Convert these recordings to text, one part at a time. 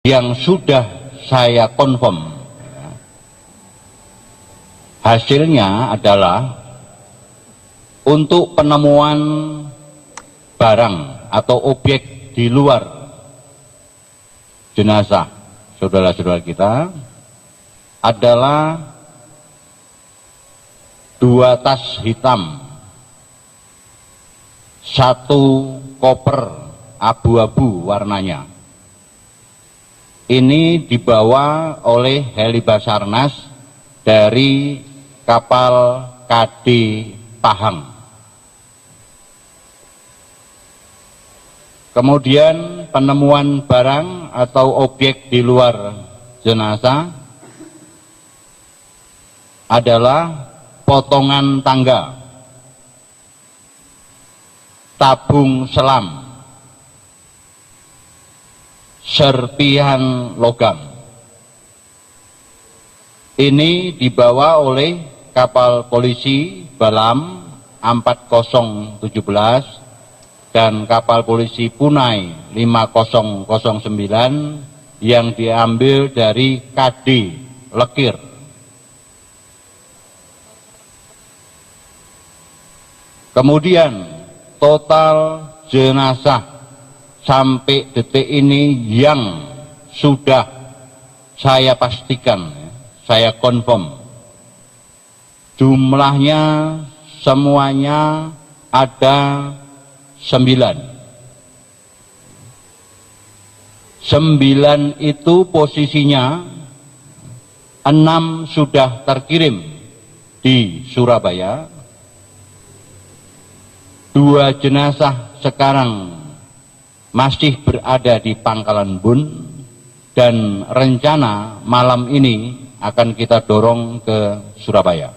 yang sudah saya confirm, hasilnya adalah untuk penemuan barang atau objek di luar jenazah saudara-saudara kita adalah 2 tas hitam, 1 koper abu-abu warnanya. Ini dibawa oleh heli Basarnas dari kapal KD Pahang. Kemudian penemuan barang atau objek di luar jenazah adalah potongan tangga, tabung selam, serpihan logam. Ini dibawa oleh kapal polisi Balam 4017 dan kapal polisi Punai 5009 yang diambil dari KD Lekir. Kemudian total jenazah sampai detik ini yang sudah saya pastikan, saya confirm, jumlahnya semuanya ada 9. 9 itu posisinya 6 sudah terkirim di Surabaya, 2 jenazah sekarang masih berada di Pangkalan Bun, dan rencana malam ini akan kita dorong ke Surabaya.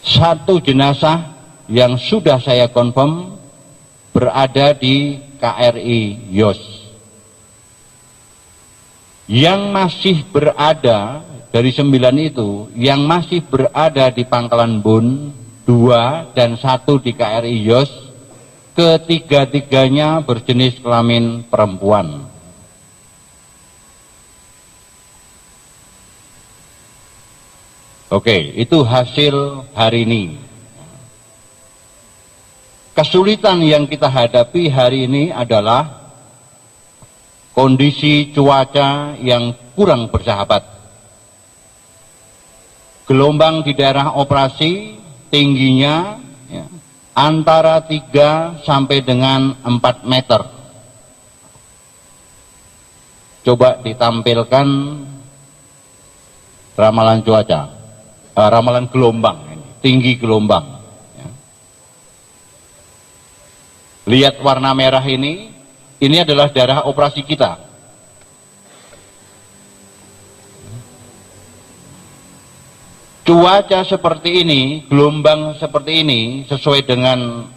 1 jenazah yang sudah saya confirm berada di KRI Yos. Yang masih berada dari 9 itu, yang masih berada di Pangkalan Bun 2 dan 1 di KRI Yos, ketiga-tiganya berjenis kelamin perempuan. Oke, itu hasil hari ini. Kesulitan yang kita hadapi hari ini adalah kondisi cuaca yang kurang bersahabat. Gelombang di daerah operasi tingginya antara 3 sampai dengan 4 meter. Coba ditampilkan ramalan cuaca, ramalan gelombang, tinggi gelombang. Lihat warna merah ini adalah daerah operasi kita. Cuaca seperti ini, gelombang seperti ini, sesuai dengan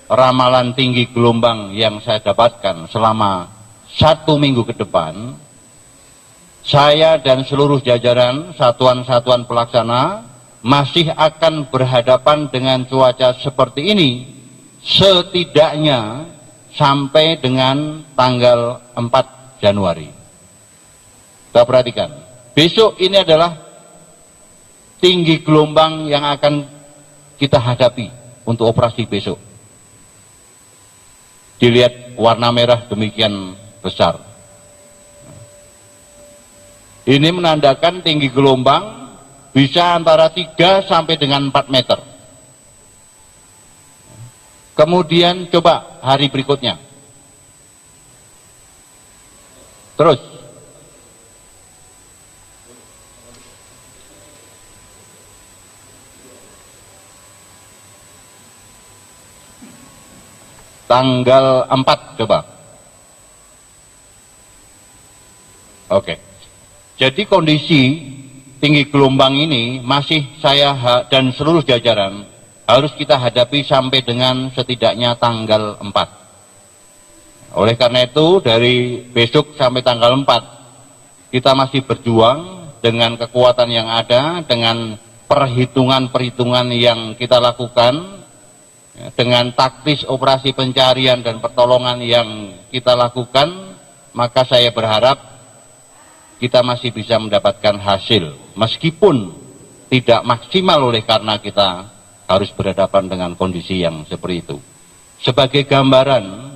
ramalan tinggi gelombang yang saya dapatkan selama 1 minggu ke depan, saya dan seluruh jajaran satuan-satuan pelaksana masih akan berhadapan dengan cuaca seperti ini setidaknya sampai dengan tanggal 4 Januari. Kita perhatikan, besok ini adalah tinggi gelombang yang akan kita hadapi untuk operasi besok. Dilihat warna merah demikian besar. Ini menandakan tinggi gelombang bisa antara 3 sampai dengan 4 meter. Kemudian coba hari berikutnya. Terus. Tanggal 4 coba. Oke. Jadi kondisi tinggi gelombang ini masih saya dan seluruh jajaran harus kita hadapi sampai dengan setidaknya tanggal 4. Oleh karena itu dari besok sampai tanggal 4 kita masih berjuang dengan kekuatan yang ada, dengan perhitungan-perhitungan yang kita lakukan, dengan taktis operasi pencarian dan pertolongan yang kita lakukan, maka saya berharap kita masih bisa mendapatkan hasil, meskipun tidak maksimal oleh karena kita harus berhadapan dengan kondisi yang seperti itu. Sebagai gambaran,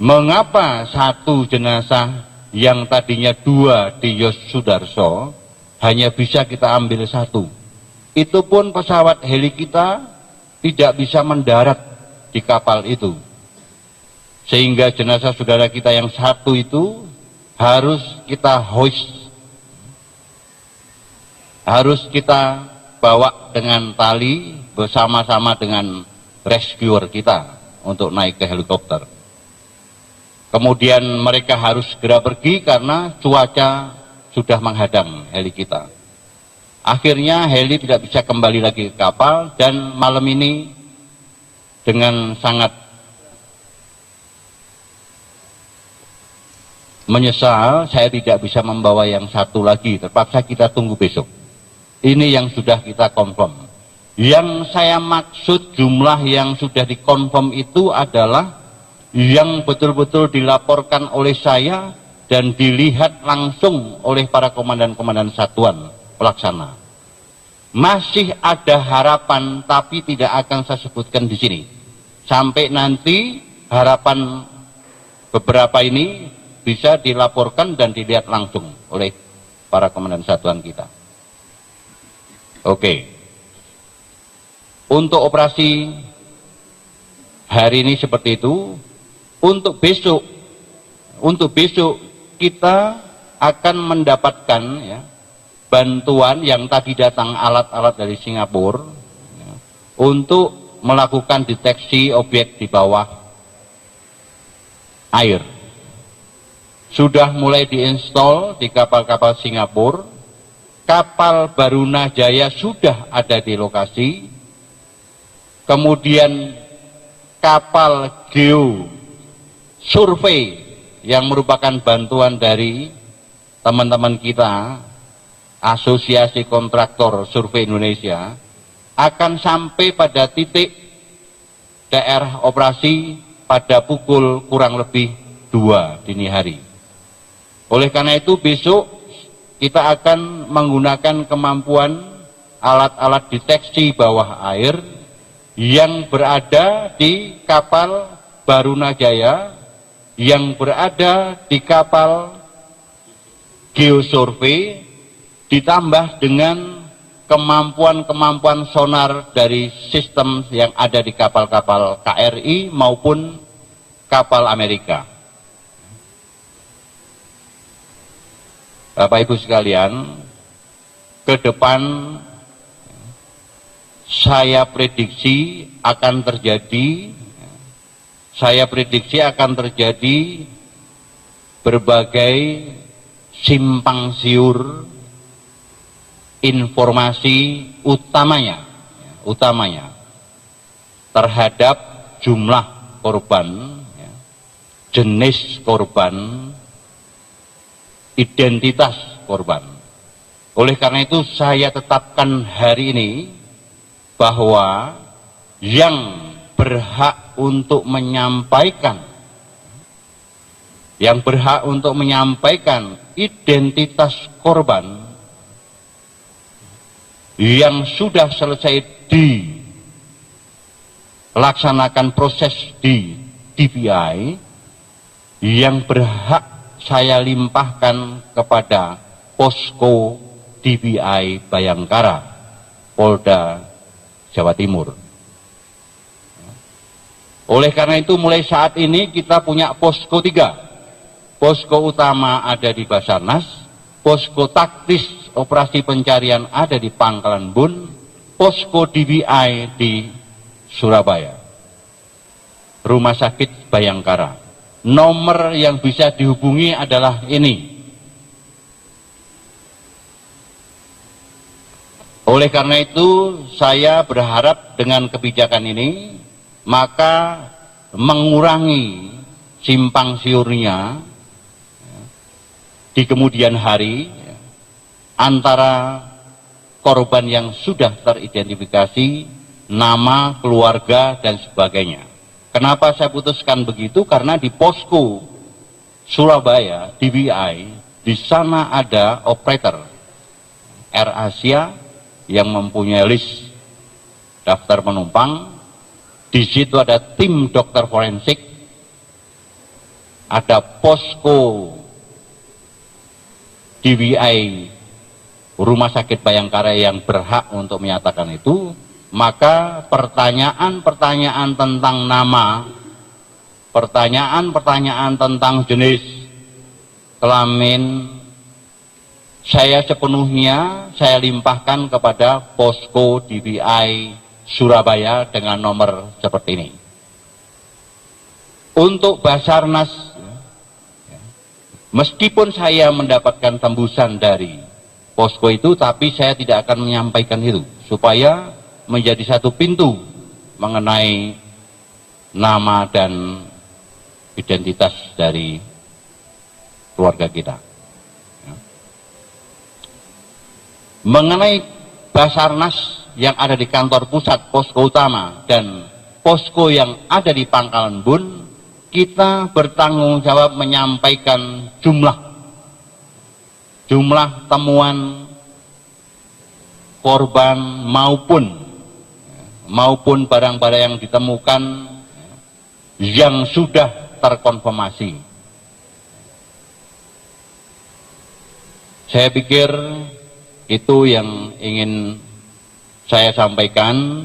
mengapa satu jenazah yang tadinya 2 di Yosudarso hanya bisa kita ambil 1? Itu pun pesawat heli kita tidak bisa mendarat di kapal itu, sehingga jenazah saudara kita yang 1 itu harus kita hoist, harus kita bawa dengan tali bersama-sama dengan rescuer kita untuk naik ke helikopter. Kemudian mereka harus segera pergi karena cuaca sudah menghadang heli kita. Akhirnya heli tidak bisa kembali lagi ke kapal, dan malam ini dengan sangat menyesal saya tidak bisa membawa yang 1 lagi, terpaksa kita tunggu besok. Ini yang sudah kita confirm. Yang saya maksud jumlah yang sudah dikonfirm itu adalah yang betul-betul dilaporkan oleh saya dan dilihat langsung oleh para komandan-komandan satuan pelaksana. Masih ada harapan, tapi tidak akan saya sebutkan di sini. Sampai nanti harapan beberapa ini bisa dilaporkan dan dilihat langsung oleh para komandan satuan kita. Oke. Untuk operasi hari ini seperti itu. Untuk besok kita akan mendapatkan ya, bantuan yang tadi datang alat-alat dari Singapura ya, untuk melakukan deteksi objek di bawah air. Sudah mulai diinstal di kapal-kapal Singapura. Kapal Barunajaya sudah ada di lokasi. Kemudian kapal Geo Survei yang merupakan bantuan dari teman-teman kita, Asosiasi Kontraktor Survei Indonesia, akan sampai pada titik daerah operasi pada pukul kurang lebih 2 dini hari. Oleh karena itu besok kita akan menggunakan kemampuan alat-alat deteksi bawah air yang berada di kapal Barunajaya, yang berada di kapal Geosurvey, ditambah dengan kemampuan-kemampuan sonar dari sistem yang ada di kapal-kapal KRI maupun kapal Amerika. Bapak Ibu sekalian, ke depan saya prediksi akan terjadi berbagai simpang siur informasi utamanya terhadap jumlah korban, jenis korban, identitas korban. Oleh karena itu saya tetapkan hari ini bahwa yang berhak untuk menyampaikan identitas korban yang sudah selesai dilaksanakan proses di DPI, yang berhak saya limpahkan kepada Posko DPI Bayangkara, Polda Jawa Timur. Oleh karena itu mulai saat ini kita punya posko 3. Posko utama ada di Basarnas, posko taktis operasi pencarian ada di Pangkalan Bun, posko DPI di Surabaya, Rumah Sakit Bayangkara. Nomor yang bisa dihubungi adalah ini. Oleh karena itu saya berharap dengan kebijakan ini maka mengurangi simpang siurnya di kemudian hari antara korban yang sudah teridentifikasi, nama, keluarga, dan sebagainya. Kenapa saya putuskan begitu? Karena di posko Surabaya, DBI, di sana ada operator AirAsia yang mempunyai list daftar penumpang. Di situ ada tim dokter forensik, ada posko DBI Rumah Sakit Bayangkara yang berhak untuk menyatakan itu. Maka pertanyaan-pertanyaan tentang nama, pertanyaan-pertanyaan tentang jenis kelamin, saya sepenuhnya saya limpahkan kepada posko DBI Surabaya dengan nomor seperti ini. Untuk Basarnas, meskipun saya mendapatkan tembusan dari posko itu, tapi saya tidak akan menyampaikan itu, supaya menjadi satu pintu mengenai nama dan identitas dari keluarga kita. Mengenai Basarnas yang ada di kantor pusat, posko utama, dan posko yang ada di Pangkalan Bun, kita bertanggung jawab menyampaikan jumlah temuan korban maupun barang-barang yang ditemukan yang sudah terkonfirmasi. Saya pikir itu yang ingin saya sampaikan.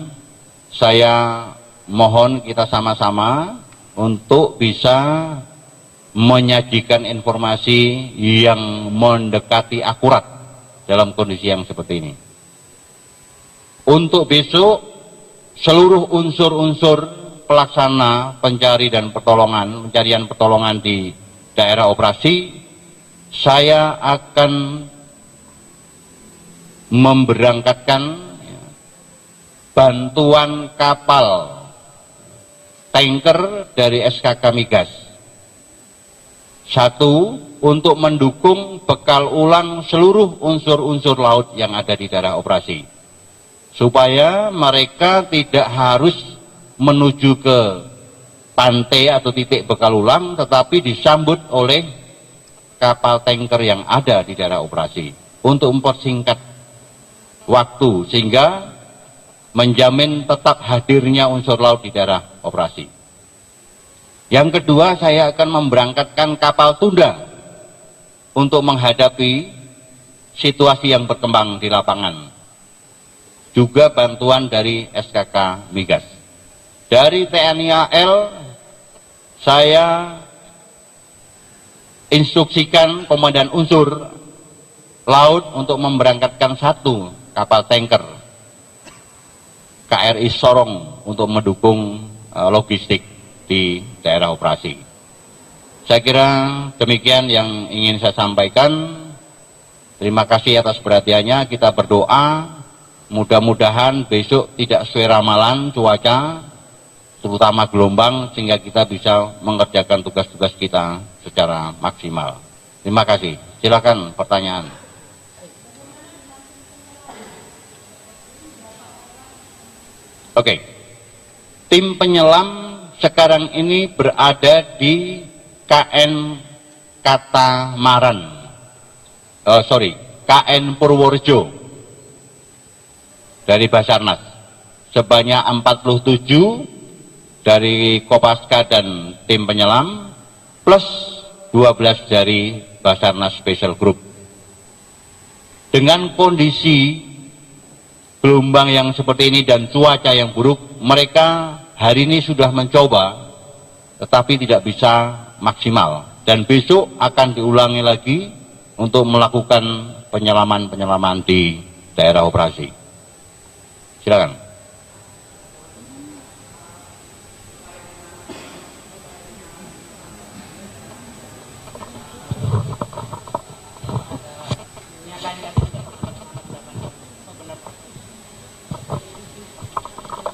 Saya mohon kita sama-sama untuk bisa menyajikan informasi yang mendekati akurat dalam kondisi yang seperti ini. Untuk besok, seluruh unsur-unsur pelaksana pencarian pertolongan di daerah operasi, saya akan memberangkatkan bantuan kapal tanker dari SKK Migas. Satu, untuk mendukung bekal ulang seluruh unsur-unsur laut yang ada di daerah operasi, supaya mereka tidak harus menuju ke pantai atau titik bekal ulang, tetapi disambut oleh kapal tanker yang ada di daerah operasi untuk mempersingkat waktu, sehingga menjamin tetap hadirnya unsur laut di daerah operasi. Yang kedua, saya akan memberangkatkan kapal tunda untuk menghadapi situasi yang berkembang di lapangan. Juga bantuan dari SKK Migas. Dari TNI AL, saya instruksikan komandan unsur laut untuk memberangkatkan satu kapal tanker KRI Sorong untuk mendukung logistik di daerah operasi. Saya kira demikian yang ingin saya sampaikan. Terima kasih atas perhatiannya. Kita berdoa mudah-mudahan besok tidak sesuai ramalan cuaca, terutama gelombang, sehingga kita bisa mengerjakan tugas-tugas kita secara maksimal. Terima kasih. Silakan pertanyaan. Oke. Tim penyelam sekarang ini berada di KN KN Purworejo dari Basarnas, sebanyak 47 dari Kopaska dan tim penyelam, plus 12 dari Basarnas Special Group. Dengan kondisi gelombang yang seperti ini dan cuaca yang buruk, mereka hari ini sudah mencoba, tetapi tidak bisa maksimal. Dan besok akan diulangi lagi untuk melakukan penyelaman-penyelaman di daerah operasi. Silakan.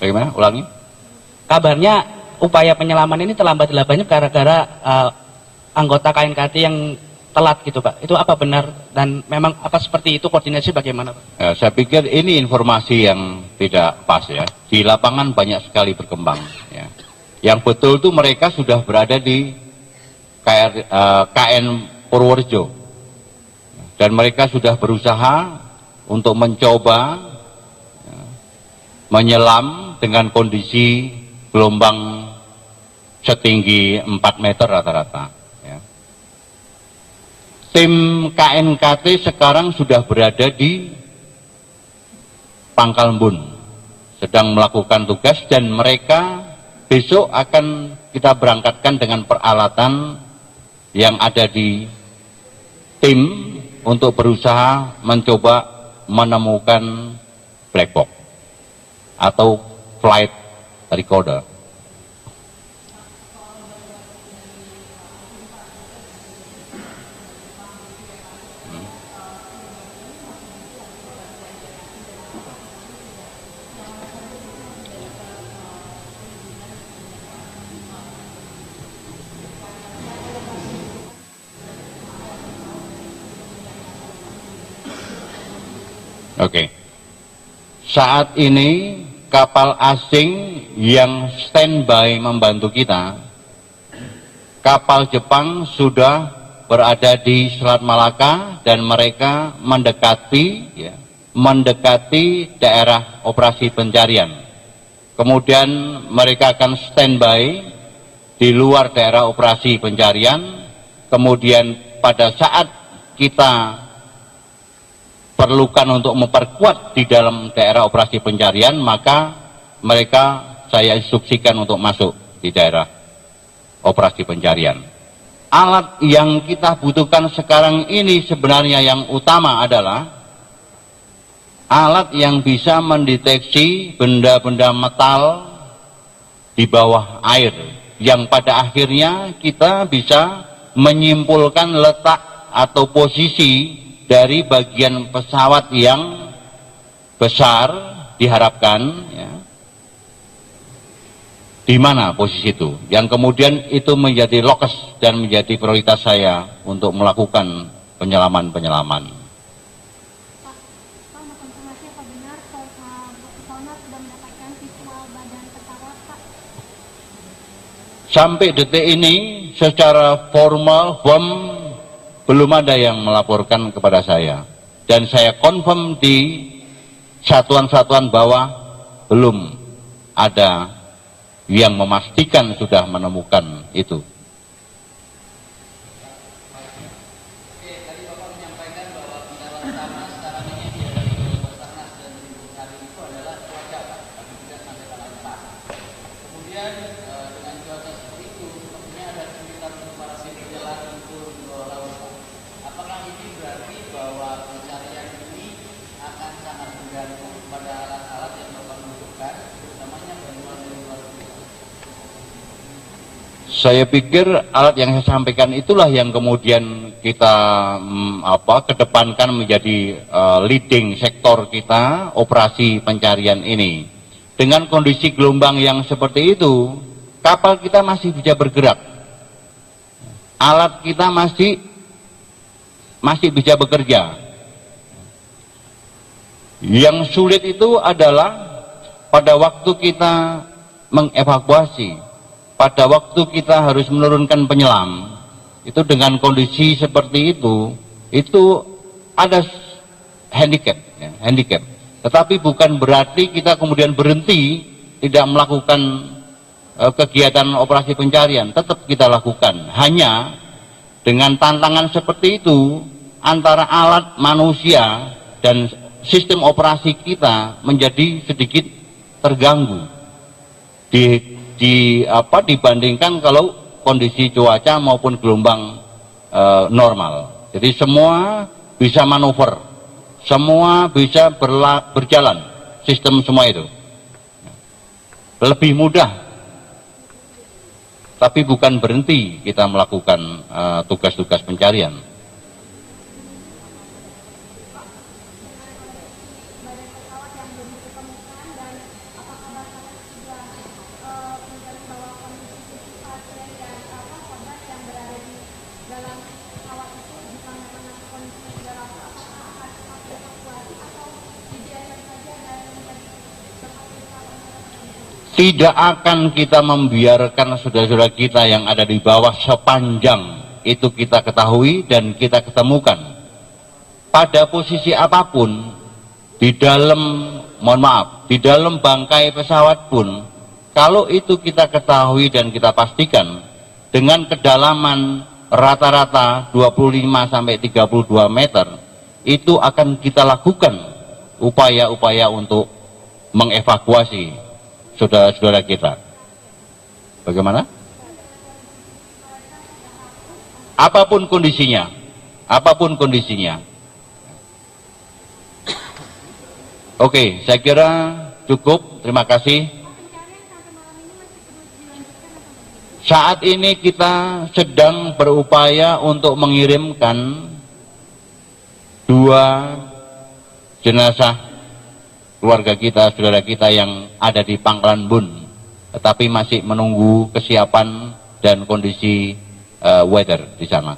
Bagaimana? Ulangi. Kabarnya upaya penyelaman ini terlambat banyak gara-gara anggota KNKT yang telat gitu Pak. Itu apa benar dan memang apa seperti itu, koordinasi bagaimana Pak? Saya pikir ini informasi yang tidak pas ya. Di lapangan banyak sekali berkembang ya. Yang betul itu mereka sudah berada di KN Purworejo, dan mereka sudah berusaha untuk mencoba menyelam dengan kondisi gelombang setinggi 4 meter rata-rata. Ya. Tim KNKT sekarang sudah berada di Pangkalbun, sedang melakukan tugas, dan mereka besok akan kita berangkatkan dengan peralatan yang ada di tim untuk berusaha mencoba menemukan black box atau flight recorder. Oke. Saat ini kapal asing yang standby membantu kita, kapal Jepang sudah berada di Selat Malaka dan mereka mendekati daerah operasi pencarian. Kemudian mereka akan standby di luar daerah operasi pencarian. Kemudian pada saat kita perlukan untuk memperkuat di dalam daerah operasi pencarian, maka mereka saya instruksikan untuk masuk di daerah operasi pencarian. Alat yang kita butuhkan sekarang ini sebenarnya yang utama adalah alat yang bisa mendeteksi benda-benda metal di bawah air, yang pada akhirnya kita bisa menyimpulkan letak atau posisi dari bagian pesawat yang besar diharapkan, ya, di mana posisi itu, yang kemudian itu menjadi lokus dan menjadi prioritas saya untuk melakukan penyelaman-penyelaman. Sampai detik ini secara formal belum ada yang melaporkan kepada saya, dan saya confirm di satuan-satuan bawah belum ada yang memastikan sudah menemukan itu. Saya pikir alat yang saya sampaikan itulah yang kemudian kita kedepankan menjadi leading sektor kita operasi pencarian ini. Dengan kondisi gelombang yang seperti itu, kapal kita masih bisa bergerak, alat kita masih bisa bekerja. Yang sulit itu adalah pada waktu kita mengevakuasi, pada waktu kita harus menurunkan penyelam, itu dengan kondisi seperti itu ada handicap, ya, handicap. Tetapi bukan berarti kita kemudian berhenti tidak melakukan kegiatan operasi pencarian, tetap kita lakukan. Hanya dengan tantangan seperti itu, antara alat manusia dan sistem operasi kita menjadi sedikit terganggu dibandingkan kalau kondisi cuaca maupun gelombang normal. Jadi semua bisa manuver, semua bisa berjalan, sistem semua itu lebih mudah, tapi bukan berhenti kita melakukan tugas-tugas pencarian. Tidak akan kita membiarkan saudara-saudara kita yang ada di bawah sepanjang itu kita ketahui dan kita ketemukan. Pada posisi apapun, di dalam, mohon maaf, di dalam bangkai pesawat pun, kalau itu kita ketahui dan kita pastikan, dengan kedalaman rata-rata 25 sampai 32 meter, itu akan kita lakukan upaya-upaya untuk mengevakuasi saudara-saudara kita. Bagaimana? Apapun kondisinya, apapun kondisinya. Oke, saya kira cukup. Terima kasih. Saat ini kita sedang berupaya untuk mengirimkan 2 jenazah keluarga kita, saudara kita yang ada di Pangkalan Bun, tetapi masih menunggu kesiapan dan kondisi weather di sana.